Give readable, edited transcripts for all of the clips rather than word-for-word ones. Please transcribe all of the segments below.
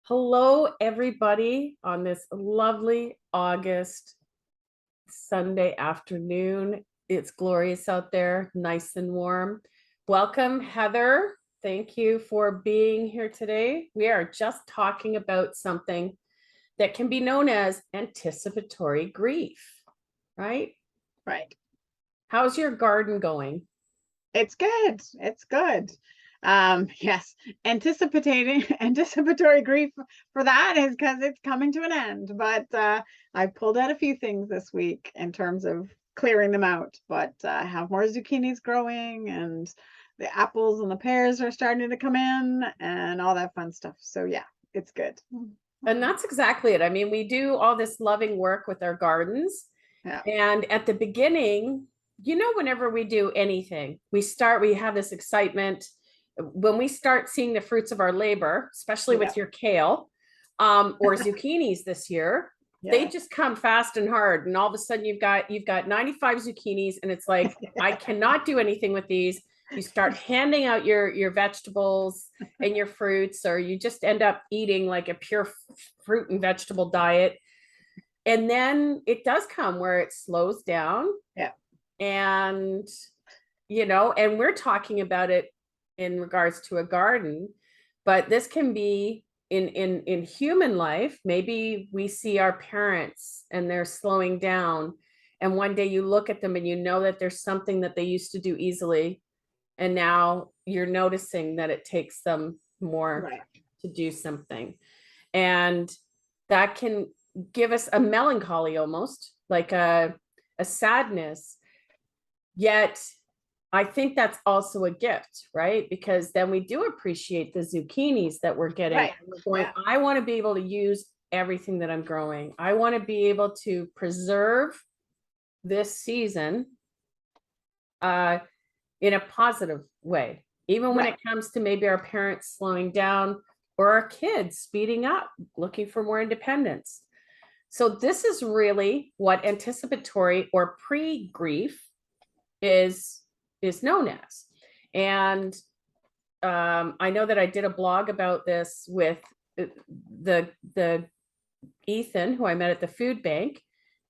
Hello, everybody, on this lovely August Sunday afternoon. It's glorious out there, nice and warm. Welcome, Heather. Thank you for being here today. We are just talking about something that can be known as anticipatory grief, right? Right. How's your garden going? It's good. It's good. Yes, anticipatory grief for that is because it's coming to an end. But I pulled out a few things this week in terms of clearing them out. But I have more zucchinis growing, and the apples and the pears are starting to come in, and all that fun stuff. So yeah, it's good. And that's exactly it. I mean, we do all this loving work with our gardens. Yeah. And at the beginning, whenever we do anything, we have this excitement. When we start seeing the fruits of our labor, especially Yeah. with your kale or zucchinis this year, they Yeah. just come fast and hard. And all of a sudden you've got 95 zucchinis, and it's like, I cannot do anything with these. You start handing out your vegetables and your fruits, or you just end up eating like a pure fruit and vegetable diet. And then it does come where it slows down. Yeah. And and we're talking about it in regards to a garden, but this can be in human life. Maybe we see our parents and they're slowing down, and one day you look at them and you know that there's something that they used to do easily, and now you're noticing that it takes them more Right. to do something. And that can give us a melancholy, almost like a sadness. Yet I think that's also a gift, right? Because then we do appreciate the zucchinis that we're getting. Right. And we're going, Yeah. I want to be able to use everything that I'm growing. I want to be able to preserve this season in a positive way, even when Right. it comes to maybe our parents slowing down or our kids speeding up, looking for more independence. So this is really what anticipatory or pre-grief is known as. And I know that I did a blog about this with the Ethan, who I met at the food bank,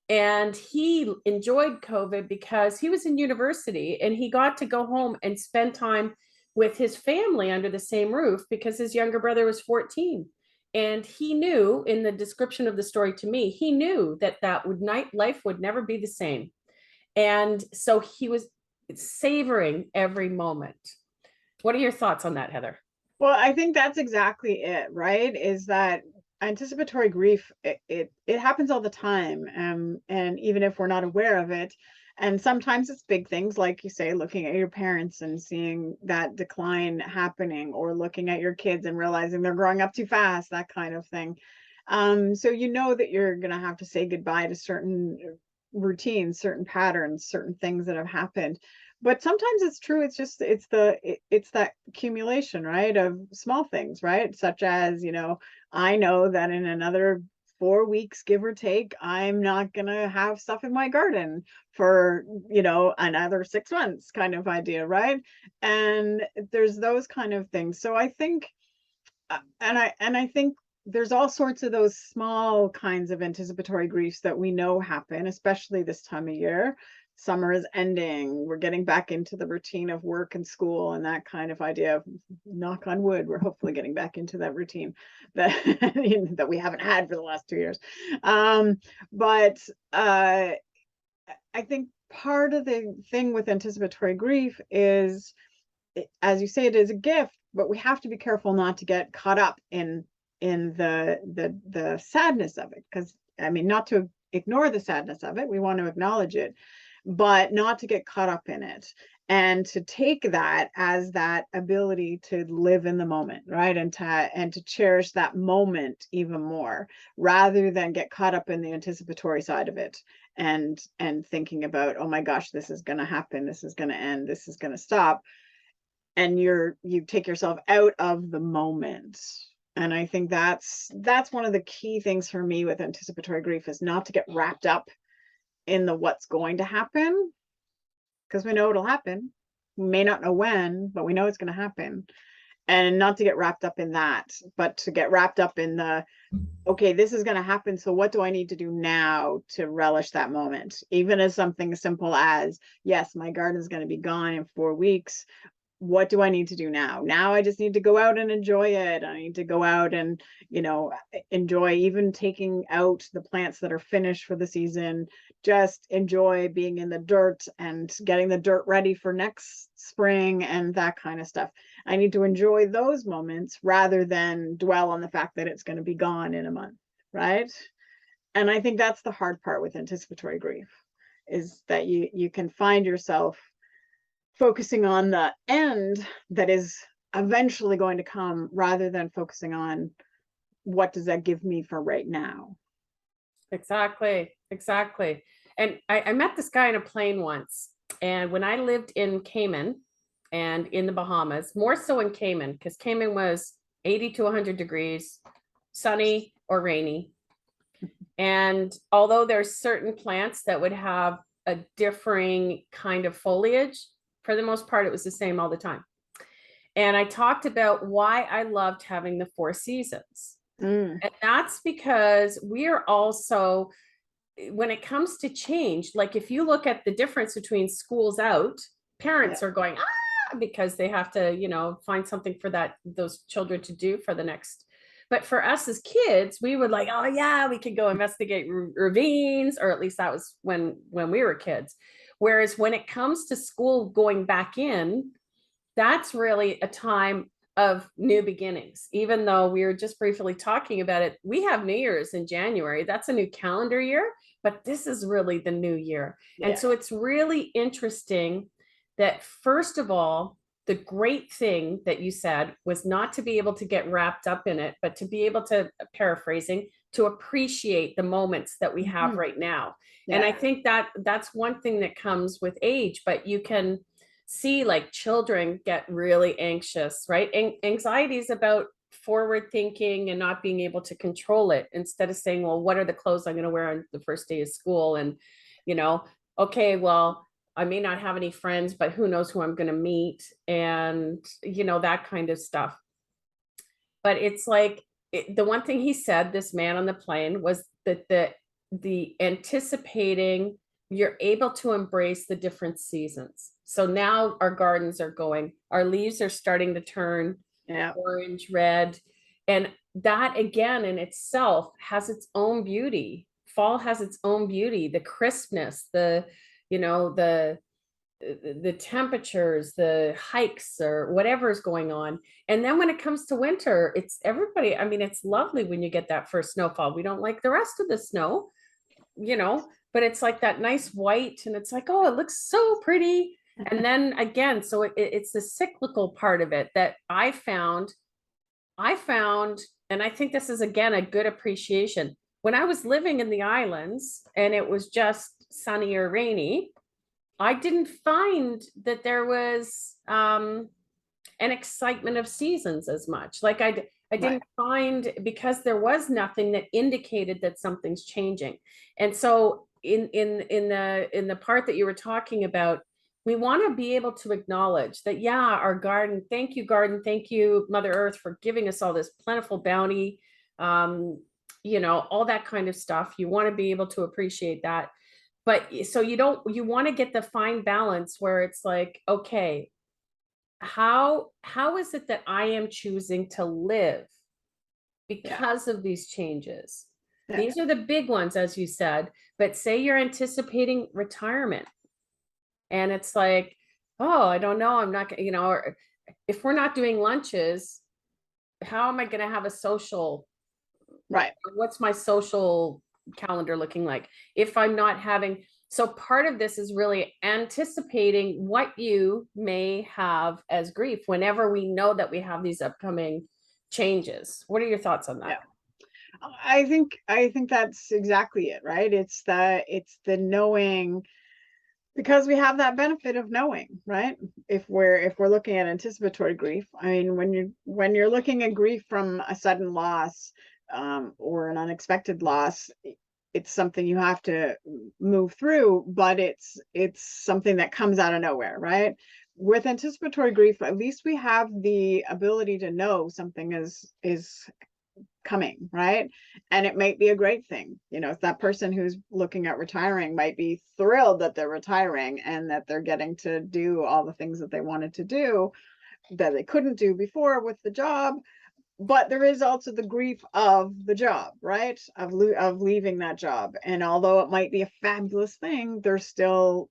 and he enjoyed COVID because he was in university and he got to go home and spend time with his family under the same roof because his younger brother was 14. And he knew, in the description of the story to me, he knew that life would never be the same. And so he was savoring every moment. What are your thoughts on that, Heather? Well, I think that's exactly it, right? Is that anticipatory grief, it happens all the time. And even if we're not aware of it, and sometimes it's big things, like you say, looking at your parents and seeing that decline happening, or looking at your kids and realizing they're growing up too fast, that kind of thing. So you know that you're gonna have to say goodbye to certain routines, certain patterns, certain things that have happened. But sometimes it's true, it's that accumulation, right, of small things, right, such as, I know that in another 4 weeks, give or take, I'm not gonna have stuff in my garden for, another 6 months, kind of idea, right? And there's those kind of things. So I think and I think there's all sorts of those small kinds of anticipatory griefs that we know happen, especially this time of year. Summer is ending. We're getting back into the routine of work and school and that kind of idea. Knock on wood, we're hopefully getting back into that routine that that we haven't had for the last 2 years. But I think part of the thing with anticipatory grief is, as you say, it is a gift, but we have to be careful not to get caught up in the sadness of it. Because I mean, not to ignore the sadness of it, we want to acknowledge it, but not to get caught up in it, and to take that as that ability to live in the moment, right? And to cherish that moment even more, rather than get caught up in the anticipatory side of it, and thinking about, oh my gosh, this is going to happen, this is going to end, this is going to stop, and you take yourself out of the moment. And I think that's one of the key things for me with anticipatory grief, is not to get wrapped up in the what's going to happen, because we know it'll happen. We may not know when, but we know it's going to happen. and not to get wrapped up in that, but to get wrapped up in the, okay, this is going to happen. So what do I need to do now to relish that moment? Even as something simple as, yes, my garden is going to be gone in 4 weeks. What do I need to do now? Now I just need to go out and enjoy it. I need to go out and, enjoy even taking out the plants that are finished for the season. Just enjoy being in the dirt and getting the dirt ready for next spring and that kind of stuff. I need to enjoy those moments rather than dwell on the fact that it's going to be gone in a month, right? And I think that's the hard part with anticipatory grief, is that you can find yourself focusing on the end that is eventually going to come rather than focusing on what does that give me for right now. Exactly, exactly. And I met this guy on a plane once, and when I lived in Cayman and in the Bahamas, more so in Cayman, because Cayman was 80 to 100 degrees, sunny or rainy. And although there's certain plants that would have a differing kind of foliage, for the most part, it was the same all the time. And I talked about why I loved having the 4 seasons. Mm, And that's because we are also, when it comes to change, like if you look at the difference between schools out, parents yeah. are going, because they have to, find something for those children to do for the next. But for us as kids, we would like, oh yeah, we could go investigate ravines, or at least that was when we were kids. Whereas when it comes to school going back in, that's really a time of new beginnings. Even though we were just briefly talking about it, we have New Year's in January. That's a new calendar year, but this is really the new year. Yeah. And so it's really interesting that, first of all, the great thing that you said was not to be able to get wrapped up in it, but to be able to, paraphrasing, to appreciate the moments that we have right now. Yeah. And I think that that's one thing that comes with age, but you can see like children get really anxious, right? Anxiety is about forward thinking and not being able to control it, instead of saying, well, what are the clothes I'm going to wear on the first day of school? And, okay, well, I may not have any friends, but who knows who I'm going to meet, and, that kind of stuff. But it's like, the one thing he said, this man on the plane, was that the anticipating, you're able to embrace the different seasons. So now our gardens are going, our leaves are starting to turn orange, red. And that again in itself has its own beauty. Fall has its own beauty, the crispness, the temperatures, the hikes, or whatever is going on. And then when it comes to winter, it's everybody. I mean, it's lovely when you get that first snowfall. We don't like the rest of the snow, but it's like that nice white, and it's like, oh, it looks so pretty. And then again, so it's the cyclical part of it that I found, and I think this is again a good appreciation. When I was living in the islands and it was just sunny or rainy, I didn't find that there was an excitement of seasons as much. Like I didn't find, because there was nothing that indicated that something's changing. And so in the part that you were talking about, we want to be able to acknowledge that, yeah, our garden, thank you, Mother Earth, for giving us all this plentiful bounty, all that kind of stuff. You want to be able to appreciate that. But so you want to get the fine balance where it's like, okay, how is it that I am choosing to live because of these changes? These are the big ones, as you said, but say you're anticipating retirement and it's like, oh, I don't know, I'm not, or if we're not doing lunches, how am I going to have a social, Right. what's my social calendar looking like if I'm not having? So part of this is really anticipating what you may have as grief whenever we know that we have these upcoming changes. What are your thoughts on that? Yeah. I think that's exactly it, right? It's the knowing, because we have that benefit of knowing, right? If we're looking at anticipatory grief, I mean, when you're looking at grief from a sudden loss, or an unexpected loss, it's something you have to move through, but it's something that comes out of nowhere, right? with anticipatory grief, at least we have the ability to know something is coming, right? And it might be a great thing. You know, that person who's looking at retiring might be thrilled that they're retiring and that they're getting to do all the things that they wanted to do that they couldn't do before with the job. But there is also the grief of the job, right? Of leaving that job. And although it might be a fabulous thing, there's still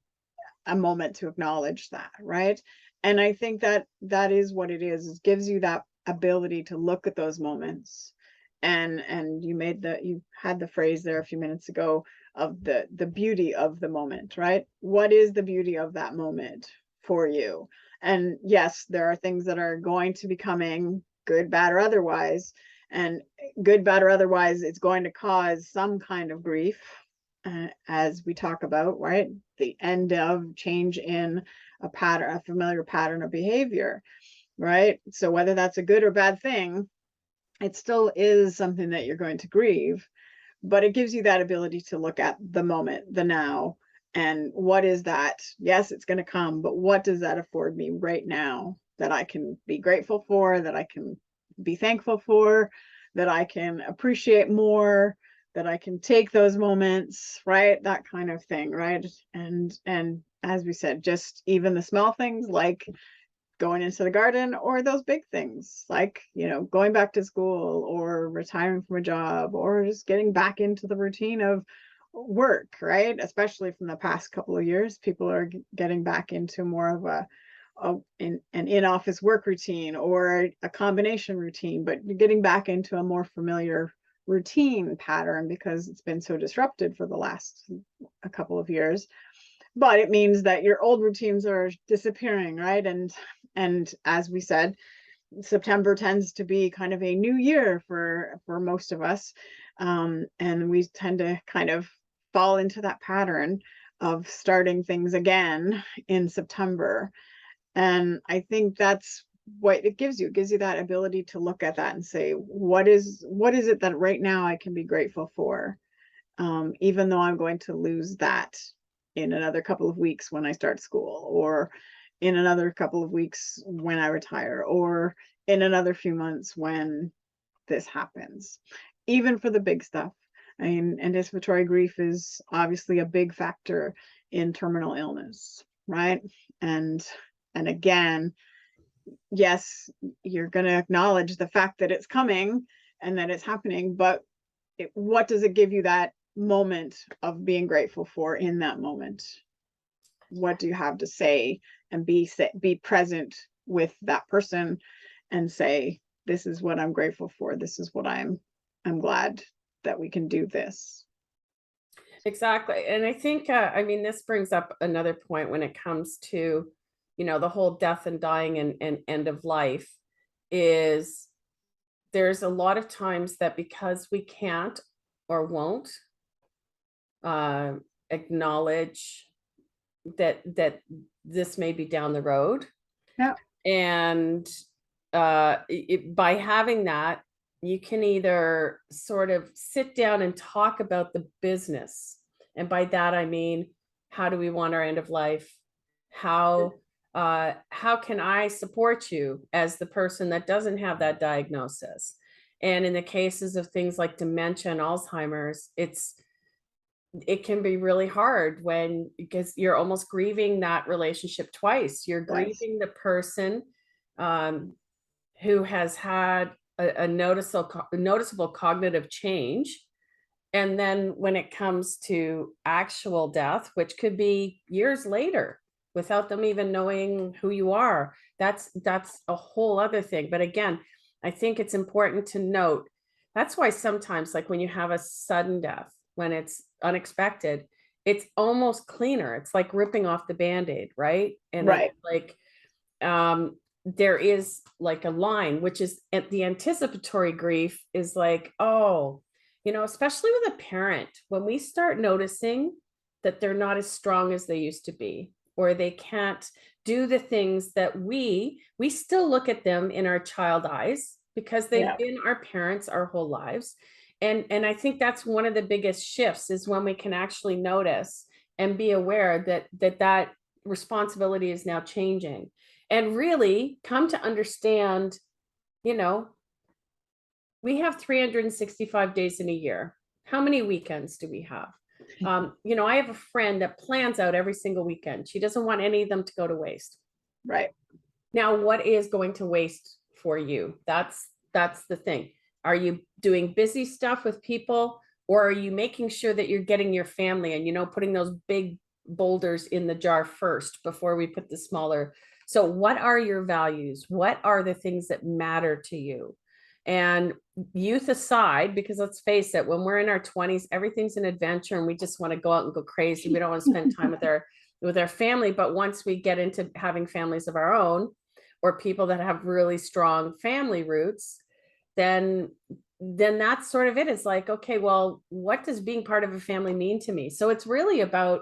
a moment to acknowledge that, right? And I think that that is what it is. It gives you that ability to look at those moments. And you had the phrase there a few minutes ago of the beauty of the moment, right? What is the beauty of that moment for you? And yes, there are things that are going to be coming, good, bad, or otherwise. And good, bad, or otherwise, it's going to cause some kind of grief, as we talk about, right? The end of change in a pattern, a familiar pattern of behavior, right? So whether that's a good or bad thing, it still is something that you're going to grieve, but it gives you that ability to look at the moment, the now, and what is that? Yes, it's going to come, but what does that afford me right now that I can be grateful for, that I can be thankful for, that I can appreciate more, that I can take those moments, right? That kind of thing, right? And as we said, just even the small things like going into the garden, or those big things like, you know, going back to school or retiring from a job or just getting back into the routine of work, right? Especially from the past couple of years, people are getting back into more of an in-office work routine or a combination routine, but getting back into a more familiar routine pattern because it's been so disrupted for the last a couple of years. But it means that your old routines are disappearing, right? And as we said, September tends to be kind of a new year for most of us, and we tend to kind of fall into that pattern of starting things again in September. And I think that's what it gives you. It gives you that ability to look at that and say, what is it that right now I can be grateful for, even though I'm going to lose that in another couple of weeks when I start school, or in another couple of weeks when I retire, or in another few months when this happens. Even for the big stuff. I mean, anticipatory grief is obviously a big factor in terminal illness, right? And again, yes, you're going to acknowledge the fact that it's coming and that it's happening, but what does it give you that moment of being grateful for in that moment? What do you have to say and be present with that person and say, this is what I'm grateful for. This is what I'm glad that we can do this. Exactly. And I think, I mean, this brings up another point when it comes to, you know, the whole death and dying and end of life is there's a lot of times that because we can't or won't uh, acknowledge that this may be down the road. Yeah. And by having that, you can either sort of sit down and talk about the business. And by that, I mean, how do we want our end of life? How can I support you as the person that doesn't have that diagnosis? And in the cases of things like dementia and Alzheimer's, it can be really hard because you're almost grieving that relationship twice. You're grieving the person who has had a noticeable cognitive change. And then when it comes to actual death, which could be years later without them even knowing who you are, that's a whole other thing. But again, I think it's important to note, that's why sometimes, like when you have a sudden death, when it's unexpected, it's almost cleaner. It's like ripping off the Band-Aid, right? And right. it's like there is like a line, which is at the anticipatory grief is like, oh, you know, especially with a parent, when we start noticing that they're not as strong as they used to be, or they can't do the things that we still look at them in our child eyes because they've been our parents our whole lives. And I think that's one of the biggest shifts is when we can actually notice and be aware that responsibility is now changing, and really come to understand, you know, we have 365 days in a year. How many weekends do we have? You know, I have a friend that plans out every single weekend. She doesn't want any of them to go to waste. Right. Now, what is going to waste for you? That's the thing. Are you doing busy stuff with people, or are you making sure that you're getting your family and, you know, putting those big boulders in the jar first before we put the smaller? So what are your values? What are the things that matter to you? And youth aside, because let's face it, when we're in our 20s, everything's an adventure and we just want to go out and go crazy. We don't want to spend time with our family. But once we get into having families of our own, or people that have really strong family roots, then that's sort of it. It's like, okay, well, what does being part of a family mean to me? So it's really about,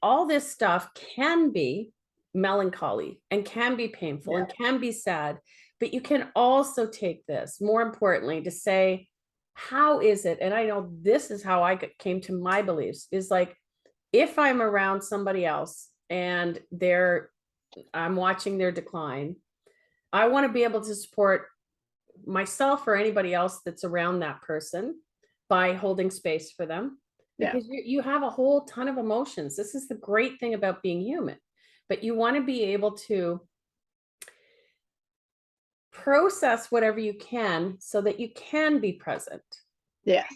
all this stuff can be melancholy and can be painful and can be sad, but you can also take this, more importantly, to say, how is it? And I know this is how I came to my beliefs, is like, if I'm around somebody else and I'm watching their decline, I want to be able to support myself or anybody else that's around that person by holding space for them, because you have a whole ton of emotions. This is the great thing about being human, but you want to be able to process whatever you can so that you can be present. Yes.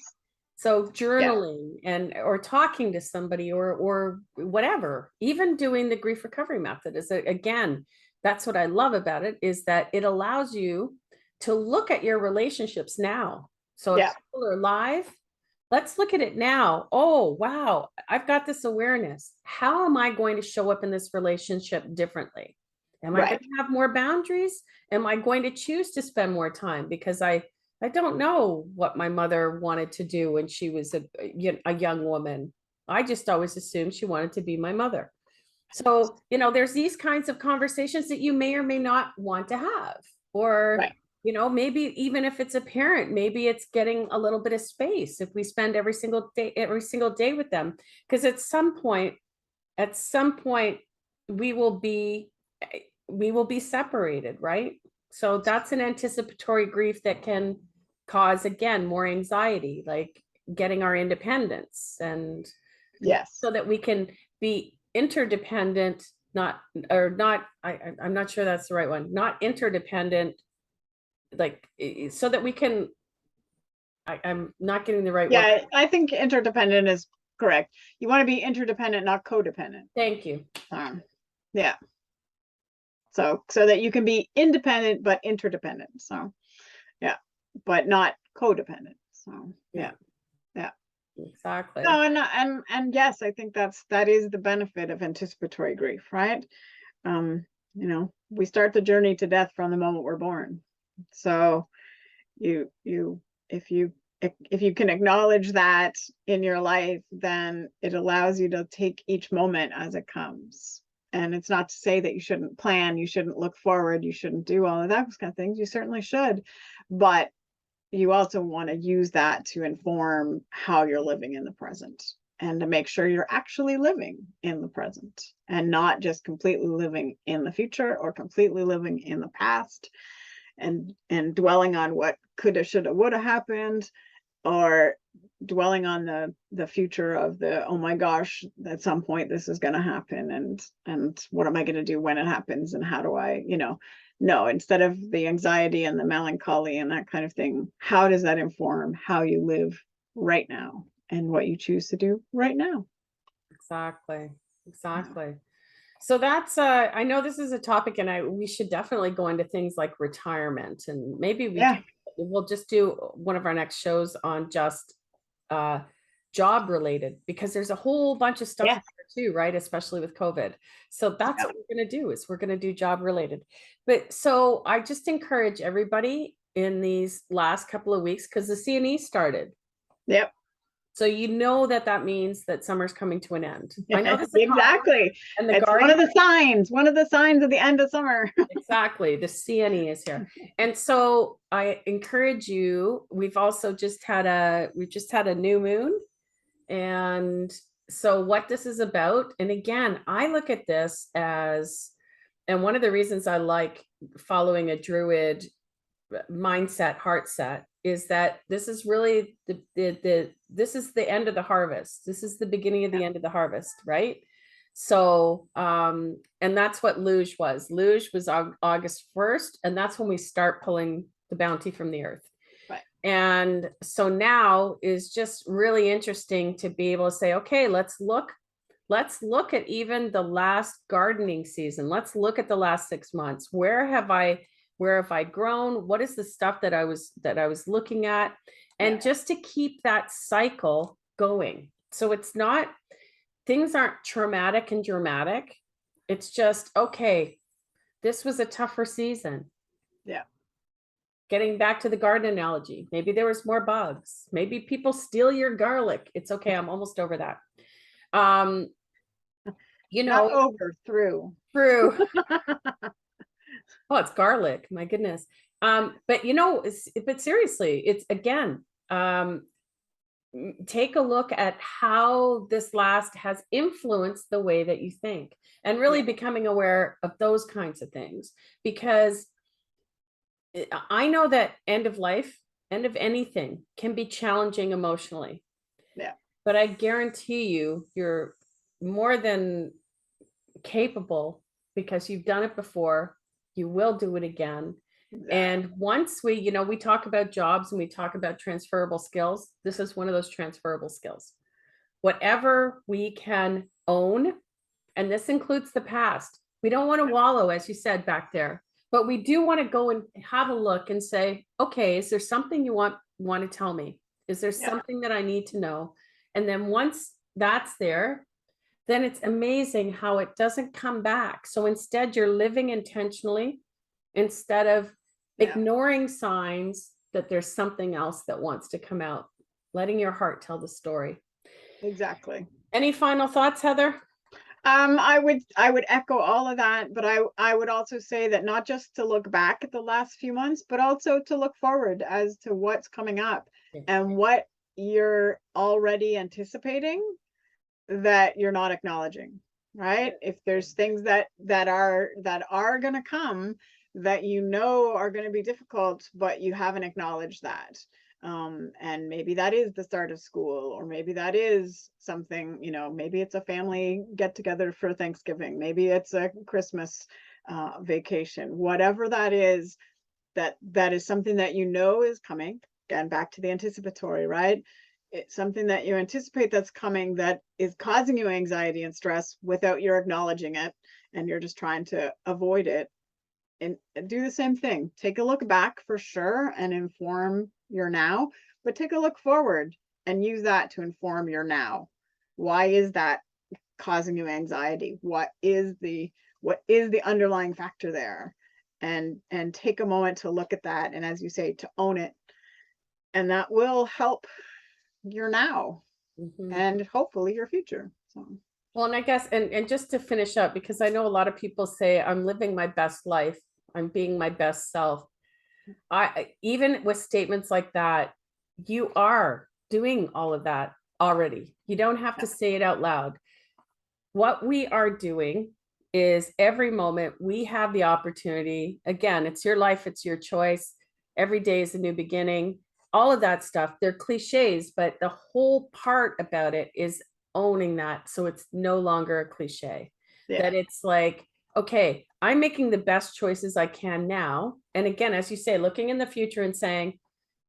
So journaling and or talking to somebody or whatever, even doing the grief recovery method is, again, that's what I love about it, is that it allows you to look at your relationships now. So if people are alive, let's look at it now. Oh, wow, I've got this awareness. How am I going to show up in this relationship differently? Am I going to have more boundaries? Am I going to choose to spend more time? Because I don't know what my mother wanted to do when she was a young woman. I just always assumed she wanted to be my mother. So, you know, there's these kinds of conversations that you may or may not want to have. Or, you know, maybe even if it's a parent, maybe it's getting a little bit of space if we spend every single day with them. Because at some point, we will be separated, right? So that's an anticipatory grief that can cause, again, more anxiety, like getting our independence, and so that we can be interdependent, I'm not sure that's the right one, not interdependent, like, so that we can, I'm not getting the right word. I think interdependent is correct. You want to be interdependent, not codependent. Thank you. Yeah. So that you can be independent but interdependent. So but not codependent. So yeah. Exactly. No, and yes, I think that is the benefit of anticipatory grief, right? You know, we start the journey to death from the moment we're born. So if you can acknowledge that in your life, then it allows you to take each moment as it comes. And it's not to say that you shouldn't plan, you shouldn't look forward, you shouldn't do all of those kind of things. You certainly should, but you also want to use that to inform how you're living in the present, and to make sure you're actually living in the present and not just completely living in the future or completely living in the past and dwelling on what coulda, shoulda, woulda happened, or dwelling on the future of oh my gosh, at some point this is going to happen, and what am I going to do when it happens, and how do I, no, instead of the anxiety and the melancholy and that kind of thing, how does that inform how you live right now and what you choose to do right now? Exactly. So that's I know this is a topic, and we should definitely go into things like retirement, and maybe we'll just do one of our next shows on just job related, because there's a whole bunch of stuff there too, right? Especially with COVID. So that's what we're going to do, is we're going to do job related. But so I just encourage everybody in these last couple of weeks, because the CNE started. So you know that means that summer's coming to an end. I know this exactly. And it's one of the signs of the end of summer. Exactly. The CNE is here. And so I encourage you, we've just had a new moon. And so what this is about, and again, I look at this as, and one of the reasons I like following a Druid mindset, heart set, is that this is really this is the end of the harvest. This is the beginning of the end of the harvest, right? So, and that's what Luge was. Luge was August 1st, and that's when we start pulling the bounty from the earth. Right. And so now is just really interesting to be able to say, okay, let's look at even the last gardening season. Let's look at the last 6 months. Where have I grown? What is the stuff that I was looking at? And just to keep that cycle going. So it's not, things aren't traumatic and dramatic. It's just, okay, this was a tougher season. Yeah. Getting back to the garden analogy, maybe there was more bugs. Maybe people steal your garlic. It's okay. I'm almost over that. You know, not over, through. Oh, it's garlic. My goodness. But you know, but seriously, it's again, take a look at how this last has influenced the way that you think, and really becoming aware of those kinds of things, because I know that end of life, end of anything can be challenging emotionally. Yeah. But I guarantee you, you're more than capable, because you've done it before. You will do it again. Exactly. And once we talk about jobs and we talk about transferable skills, this is one of those transferable skills. Whatever we can own, and this includes the past. We don't want to wallow, as you said back there, but we do want to go and have a look and say, okay, is there something you want to tell me? Is there something that I need to know? And then once that's there, then it's amazing how it doesn't come back. So instead, you're living intentionally instead of ignoring signs that there's something else that wants to come out, letting your heart tell the story. Exactly. Any final thoughts, Heather? I would echo all of that, but I would also say that not just to look back at the last few months, but also to look forward as to what's coming up and what you're already anticipating that you're not acknowledging, right? If there's things that are going to come that you know are going to be difficult, but you haven't acknowledged that. And maybe that is the start of school, or maybe that is something, maybe it's a family get together for Thanksgiving, maybe it's a Christmas vacation, whatever that is, that is something that is coming. Again, back to the anticipatory, right? It's something that you anticipate that's coming that is causing you anxiety and stress without your acknowledging it, and you're just trying to avoid it. And do the same thing. Take a look back for sure and inform your now, but take a look forward and use that to inform your now. Why is that causing you anxiety? What is the underlying factor there? And take a moment to look at that, and as you say, to own it. And that will help your now and hopefully your future. So, well, and I guess, and just to finish up, because I know a lot of people say, I'm living my best life, I'm being my best self. Even with statements like that, you are doing all of that already. You don't have to say it out loud. What we are doing is every moment we have the opportunity, again, it's your life, it's your choice. Every day is a new beginning. All of that stuff, they're cliches, but the whole part about it is owning that. So it's no longer a cliche. That it's like, okay, I'm making the best choices I can now. And again, as you say, looking in the future and saying,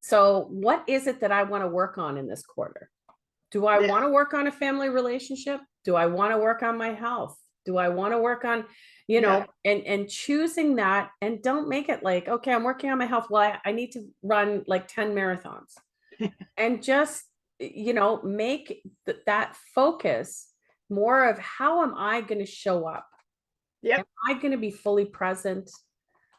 so what is it that I want to work on in this quarter? Do I want to work on a family relationship? Do I want to work on my health? Do I want to work on, and choosing that, and don't make it like, okay, I'm working on my health. Well, I need to run like 10 marathons and just, make that focus more of how am I going to show up? Am I going to be fully present,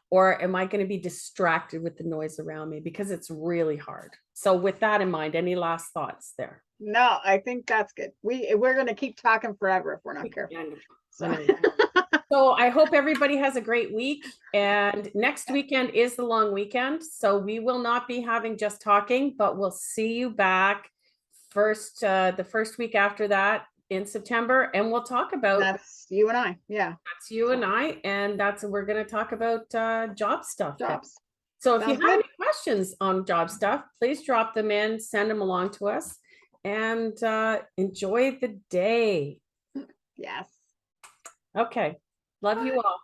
or am I going to be distracted with the noise around me? Because it's really hard. So with that in mind, any last thoughts there? No, I think that's good. We're going to keep talking forever if we're not careful. So I hope everybody has a great week. And next weekend is the long weekend. So we will not be having just talking, but we'll see you back the first week after that. in September, and we'll talk about That's you and I. Yeah. that's you and I, and we're going to talk about job stuff then. Jobs. So if you Sounds have good. any questions on job stuff, please drop them in, send them along to us, and enjoy the day. Yes. Okay. Love you all.